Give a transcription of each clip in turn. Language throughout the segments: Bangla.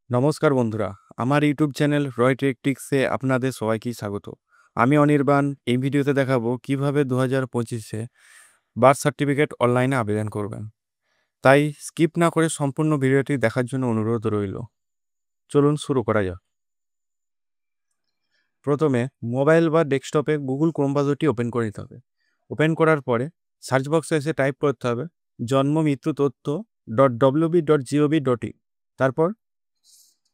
নমস্কার বন্ধুরা, আমার ইউটিউব চ্যানেল রয় টেকটিক্সে আপনাদের সবাইকেই স্বাগত। আমি অনির্বাণ। এই ভিডিওতে দেখাবো কিভাবে 2025-এ বার্থ সার্টিফিকেট অনলাইনে আবেদন করবেন। তাই স্কিপ না করে সম্পূর্ণ ভিডিওটি দেখার জন্য অনুরোধ রইল। চলুন শুরু করা যাক। প্রথমে মোবাইল বা ডেস্কটপে গুগল ক্রোম ব্রাউজারটি ওপেন করে নিতে হবে। ওপেন করার পরে সার্চ বক্সে এসে টাইপ করতে হবে জন্ম মৃত্যু তথ্য .wb.gov.in, তারপর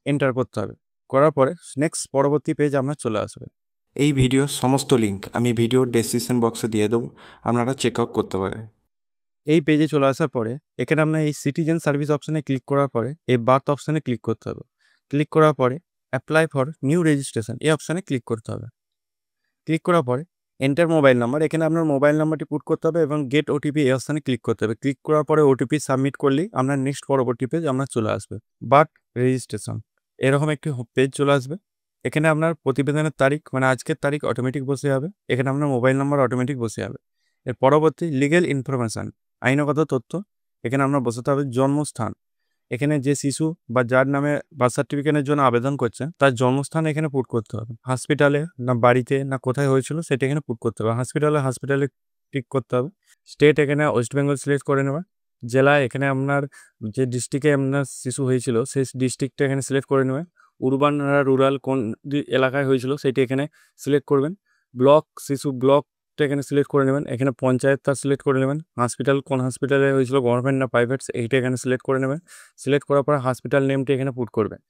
এন্টার করতে হবে। করার পরে নেক্সট পরবর্তী পেজ আপনার চলে আসবে। এই ভিডিওর সমস্ত লিঙ্ক আমি ভিডিওর ডেসক্রিপশন বক্সে দিয়ে দেবো, আপনারা চেক আউট করতে পারেন। এই পেজে চলে আসার পরে এখানে আপনার এই সিটিজেন সার্ভিস অপশানে ক্লিক করার পরে এই বার্থ অপশানে ক্লিক করতে হবে। ক্লিক করার পরে অ্যাপ্লাই ফর নিউ রেজিস্ট্রেশন এই অপশানে ক্লিক করতে হবে। ক্লিক করার পরে এন্টার মোবাইল নাম্বার, এখানে আপনার মোবাইল নাম্বারটি পুট করতে হবে এবং গেট ওটিপি এই অপশানে ক্লিক করতে হবে। ক্লিক করার পরে ওটিপি সাবমিট করলেই আপনার নেক্সট পরবর্তী পেজ আপনার চলে আসবে বার্থ রেজিস্ট্রেশন, এরকম একটি পেজ চলে আসবে। এখানে আপনার প্রতিবেদনের তারিখ মানে আজকের তারিখ অটোমেটিক বসে যাবে। এখানে আপনার মোবাইল নাম্বার অটোমেটিক বসে যাবে। এর পরবর্তী লিগ্যাল ইনফরমেশান আইনগত তথ্য, এখানে আপনার বসাতে হবে জন্মস্থান। এখানে যে শিশু বা যার নামে বার্থ সার্টিফিকেটের জন্য আবেদন করছে তার জন্মস্থান এখানে পুট করতে হবে। হসপিটালে না বাড়িতে না কোথায় হয়েছিল সেটা এখানে পুট করতে হবে। হসপিটালে টিক করতে হবে। স্টেট এখানে ওয়েস্ট বেঙ্গল সিলেক্ট করে নেবে। জেলা এখানে আপনার যে ডিস্ট্রিক্টে আপনার শিশু হয়েছিল সেই ডিস্ট্রিক্টটা এখানে সিলেক্ট করে নেবেন। উরবান রুরাল কোন এলাকায় হয়েছিল সেটি এখানে সিলেক্ট করবেন। ব্লক শিশু ব্লকটা এখানে সিলেক্ট করে নেবেন। এখানে পঞ্চায়েত তার সিলেক্ট করে নেবেন। হসপিটাল কোন হসপিটালে হয়েছিল, গভর্নমেন্ট না প্রাইভেট, এইটা এখানে সিলেক্ট করে নেবেন। সিলেক্ট করার পর হসপিটাল নেমটি এখানে পুট করবেন।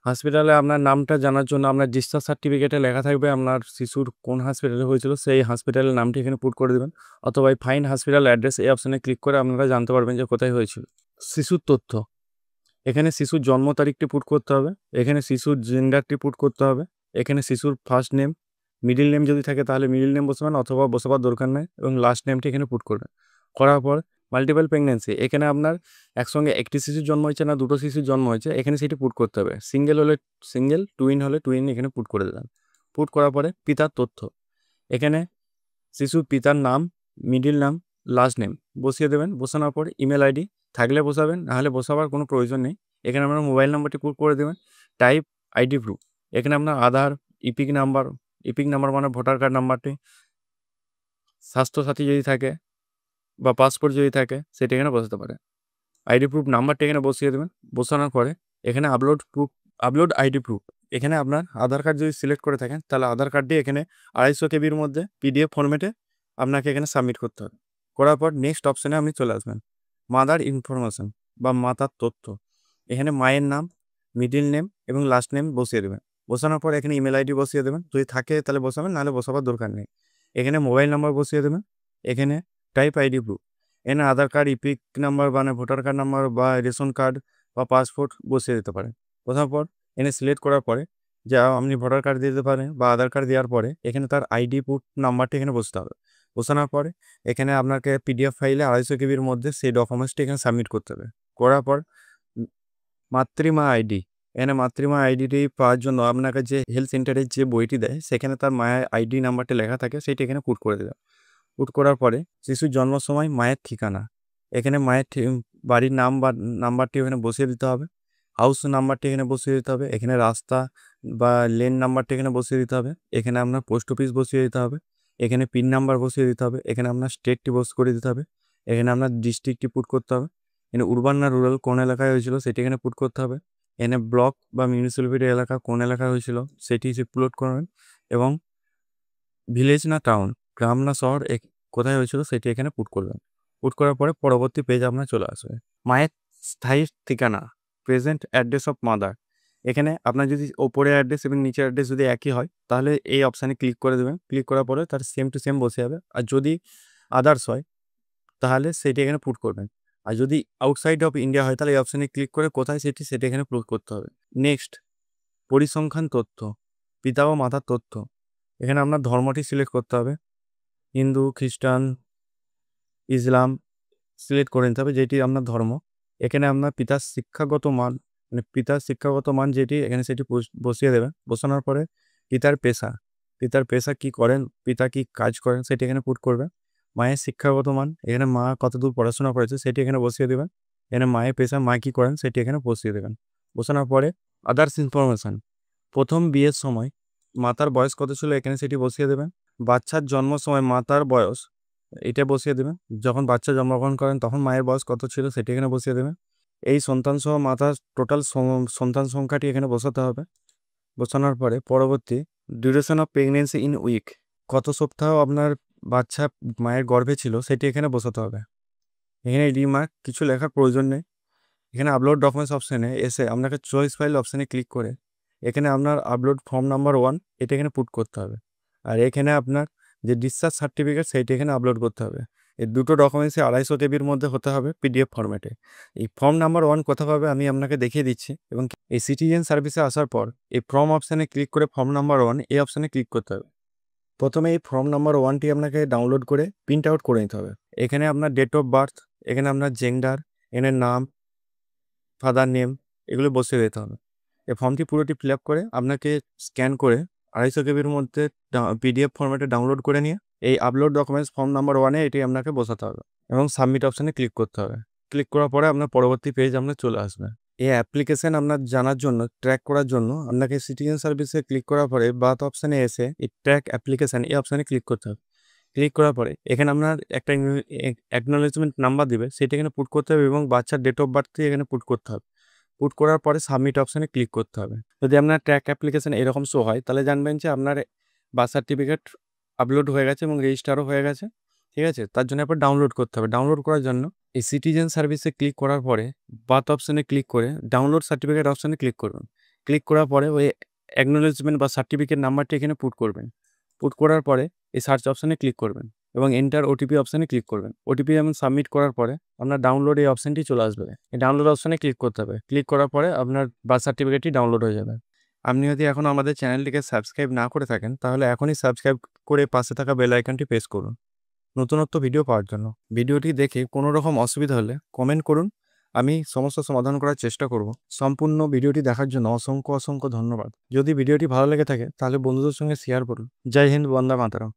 হসপিটালে আপনার নামটা জানার জন্য আপনার ডিসচার্জ সার্টিফিকেটে লেখা থাকবে আপনার শিশুর কোন হসপিটালে হয়েছিল, সেই হসপিটালের নামটি এখানে পুট করে দেবেন। অথবা ফাইন্ড হসপিটাল অ্যাড্রেস এই অপশানে ক্লিক করে আপনারা জানতে পারবেন যে কোথায় হয়েছিল। শিশুর তথ্য, এখানে শিশুর জন্ম তারিখটি পুট করতে হবে। এখানে শিশুর জেন্ডারটি পুট করতে হবে। এখানে শিশুর ফার্স্ট নেম, মিডিল নেম যদি থাকে তাহলে মিডিল নেম বসাবেন অথবা বসাবার দরকার নেই, এবং লাস্ট নেমটি এখানে পুট করবেন। করার পর মাল্টিপল প্রেগনেন্সি, এখানে আপনার একসঙ্গে একটি শিশুর জন্ম হয়েছে না দুটো শিশুর জন্ম হয়েছে এখানে সেটি পুট করতে হবে। সিঙ্গেল হলে সিঙ্গেল, টুইন হলে টুইন এখানে পুট করে দেবেন। পুট করার পরে পিতার তথ্য, এখানে শিশুর পিতার নাম, মিডিল নাম, লাস্ট নেম বসিয়ে দেবেন। বসানোর পর ইমেল আইডি থাকলে বসাবেন, নাহলে বসাবার কোনো প্রয়োজন নেই। এখানে আপনার মোবাইল নাম্বারটি পুট করে দেবেন। টাইপ আইডি প্রুফ, এখানে আপনার আধার, ইপিক নাম্বার মানে ভোটার কার্ড নাম্বারটি, স্বাস্থ্যসাথী যদি থাকে বা পাসপোর্ট যদি থাকে সেটা এখানে বসাতে পারে। আইডি প্রুফ নাম্বারটি এখানে বসিয়ে দেবেন। বসানোর পরে এখানে আপলোড আইডি প্রুফ, এখানে আপনার আধার কার্ড যদি সিলেক্ট করে থাকেন তাহলে আধার কার্ডটি এখানে 250 কেবির মধ্যে পিডিএফ ফরম্যাটে আপনাকে এখানে সাবমিট করতে হবে। করার পর নেক্সট অপশানে আপনি চলে আসবেন মাদার ইনফরমেশন বা মাতার তথ্য, এখানে মায়ের নাম, মিডিল নেম এবং লাস্ট নেম বসিয়ে দেবেন। বসানোর পর এখানে ইমেল আইডি বসিয়ে দেবেন, যদি থাকে তাহলে বসাবেন, নাহলে বসাবার দরকার নেই। এখানে মোবাইল নাম্বার বসিয়ে দেবেন। এখানে টাইপ আইডি প্রুফ, এখানে আধার কার্ড, ইপিক নাম্বার মানে ভোটার কার্ড নাম্বার বা রেশন কার্ড বা পাসপোর্ট বসিয়ে দিতে পারেন। বসানোর পর এখানে সিলেক্ট করার পরে যা আপনি ভোটার কার্ড দিতে পারেন বা আধার কার্ড দেওয়ার পরে এখানে তার আইডি প্রুফ নাম্বারটি এখানে বসতে হবে। বসানোর পরে এখানে আপনাকে পিডিএফ ফাইলে 250 কেবির মধ্যে সেই ডকুমেন্টসটি এখানে সাবমিট করতে হবে। করার পর মাতৃমা আইডি, এখানে মাতৃমা আইডিটি পাওয়ার জন্য আপনাকে যে হেলথ সেন্টারের যে বইটি দেয় সেখানে তার মায়ের আইডি নাম্বারটি লেখা থাকে, সেটি এখানে পুট করে দেবে। পুট করার পরে শিশুর জন্ম সময় মায়ের ঠিকানা, এখানে মায়ের বাড়ির নাম বা নাম্বারটি এখানে বসিয়ে দিতে হবে। হাউস নাম্বারটি এখানে বসিয়ে দিতে হবে। এখানে রাস্তা বা লেন নাম্বারটি এখানে বসিয়ে দিতে হবে। এখানে আপনার পোস্ট অফিস বসিয়ে দিতে হবে। এখানে পিন নাম্বার বসিয়ে দিতে হবে। এখানে আপনার স্টেটটি বস করে দিতে হবে। এখানে আপনার ডিস্ট্রিক্টটি পুট করতে হবে। এখানে উরবান না রুরাল কোন এলাকায় হয়েছিল সেটি এখানে পুট করতে হবে। এখানে ব্লক বা মিউনিসিপ্যালিটি এলাকা কোন এলাকায় হয়েছিল সেটি আপলোড করবেন, এবং ভিলেজ না টাউন, গ্রাম না শহর কোথায় হয়েছিল সেটি এখানে পুট করবেন। পুট করার পরে পরবর্তী পেজ আপনার চলে আসবে মায়ের স্থায়ী ঠিকানা, প্রেজেন্ট অ্যাড্রেস অফ মাদার। এখানে আপনার যদি ওপরের অ্যাড্রেস এবং নিচের অ্যাড্রেস যদি একই হয় তাহলে এই অপশানে ক্লিক করে দেবেন। ক্লিক করার পরে তার সেম টু সেম বসে যাবে। আর যদি আদার্স হয় তাহলে সেটি এখানে পুট করবেন। আর যদি আউটসাইড অফ ইন্ডিয়া হয় তাহলে এই অপশানে ক্লিক করে কোথায় সেটি এখানে পুট করতে হবে। নেক্সট পরিসংখ্যান তথ্য, পিতা ও মাতার তথ্য, এখানে আপনার ধর্মটি সিলেক্ট করতে হবে। হিন্দু, খ্রিস্টান, ইসলাম সিলেক্ট করে নিতে হবে যেটি আপনার ধর্ম। এখানে আপনার পিতার শিক্ষাগত মান যেটি এখানে সেটি বসিয়ে দেবেন। বসানোর পরে পিতার পেশা কি করেন, পিতা কি কাজ করেন সেটি এখানে পুট করবে। মায়ের শিক্ষাগত মান, এখানে মা কতদূর পড়াশোনা করেছে সেটি এখানে বসিয়ে দেবেন। এখানে মায়ের পেশা, মা কি করেন সেটি এখানে বসিয়ে দেবেন। বসানোর পরে আদার্স ইনফরমেশান, প্রথম বিয়ের সময় মাতার বয়স কত ছিল এখানে সেটি বসিয়ে দেবেন। বাচ্চার জন্ম সময় মাতার বয়স এটা বসিয়ে দেবেন। যখন বাচ্চা জন্মগ্রহণ করেন তখন মায়ের বয়স কত ছিল সেটি এখানে বসিয়ে দেবেন। এই সন্তান সহ মাতার টোটাল সন্তান সংখ্যাটি এখানে বসাতে হবে। বসানোর পরে পরবর্তী duration of pregnancy in week, কত সপ্তাহ আপনার বাচ্চা মায়ের গর্ভে ছিল সেটি এখানে বসাতে হবে। এখানে রিমার্ক কিছু লেখার প্রয়োজন নেই। এখানে আপলোড ডকুমেন্টস অপশানে এসে আপনাকে চয়েস ফাইল অপশানে ক্লিক করে এখানে আপনার আপলোড ফর্ম নাম্বার 1 এটা এখানে পুট করতে হবে। আর এখানে আপনার যে ডিসচার্জ সার্টিফিকেট সেইটা এখানে আপলোড করতে হবে। এই দুটো ডকুমেন্টসই 250 কেবির মধ্যে হতে হবে পিডিএফ ফরম্যাটে। এই ফর্ম নাম্বার 1 কোথা পাবে আমি আপনাকে দেখিয়ে দিচ্ছি। এবং এই সিটিজেন সার্ভিসে আসার পর এই ফর্ম অপশানে ক্লিক করে ফর্ম নাম্বার 1 এই অপশানে ক্লিক করতে হবে। প্রথমে এই ফর্ম নাম্বার 1টি আপনাকে ডাউনলোড করে প্রিন্ট আউট করে নিতে হবে। এখানে আপনার ডেট অফ বার্থ, এখানে আপনার জেন্ডার, এখানে নাম, ফাদার নেম এগুলো বসিয়ে দিতে হবে। এই ফর্মটি পুরোটি ফিল আপ করে আপনাকে স্ক্যান করে 250 কেবির মধ্যে পিডিএফ ফরম্যাটে ডাউনলোড করে নিয়ে এই আপলোড ডকুমেন্টস ফর্ম নাম্বার 1-এ এটি আপনাকে বসাতে হবে এবং সাবমিট অপশানে ক্লিক করতে হবে। ক্লিক করার পরে আপনার পরবর্তী পেজ আপনার চলে আসবে। এই অ্যাপ্লিকেশন আপনার জানার জন্য, ট্র্যাক করার জন্য আপনাকে সিটিজেন সার্ভিসে ক্লিক করার পরে বাথ অপশানে এসে এই ট্র্যাক অ্যাপ্লিকেশান এই অপশানে ক্লিক করতে হবে। ক্লিক করার পরে এখানে আপনার একটা অ্যাকনোলেজমেন্ট নাম্বার দিবে সেটা এখানে পুট করতে হবে এবং বাচ্চার ডেট অফ বার্থটি এখানে পুট করতে হবে। পুট করার পরে সাবমিট অপশানে ক্লিক করতে হবে। যদি আপনার ট্র্যাক অ্যাপ্লিকেশান এরকম শো হয় তাহলে জানবেন যে আপনার বার্থ সার্টিফিকেট আপলোড হয়ে গেছে এবং রেজিস্টারও হয়ে গেছে। ঠিক আছে, তার জন্য এরপর ডাউনলোড করতে হবে। ডাউনলোড করার জন্য এই সিটিজেন সার্ভিসে ক্লিক করার পরে বার্থ অপশানে ক্লিক করে ডাউনলোড সার্টিফিকেট অপশানে ক্লিক করবেন। ক্লিক করার পরে ওই অ্যাকনোলেজমেন্ট বা সার্টিফিকেট নাম্বারটি এখানে পুট করবেন। পুট করার পরে এই সার্চ অপশানে ক্লিক করবেন এবং এন্টার ওটিপি অপশানে ক্লিক করবেন। ওটিপি যেমন সাবমিট করার পরে আপনার ডাউনলোড এই অপশানটি চলে আসবে। এই ডাউনলোড অপশানে ক্লিক করতে হবে। ক্লিক করার পরে আপনার বার্থ সার্টিফিকেটটি ডাউনলোড হয়ে যাবে। আপনি যদি এখন আমাদের চ্যানেলটিকে সাবস্ক্রাইব না করে থাকেন তাহলে এখনই সাবস্ক্রাইব করে পাশে থাকা বেল আইকনটি প্রেস করুন নতুনত্ব ভিডিও পাওয়ার জন্য। ভিডিওটি দেখে কোনো রকম অসুবিধা হলে কমেন্ট করুন, আমি সমস্যা সমাধান করার চেষ্টা করব। সম্পূর্ণ ভিডিওটি দেখার জন্য অসংখ্য ধন্যবাদ। যদি ভিডিওটি ভালো লেগে থাকে তাহলে বন্ধুদের সঙ্গে শেয়ার করুন। জয় হিন্দ, বন্দে মাতরম।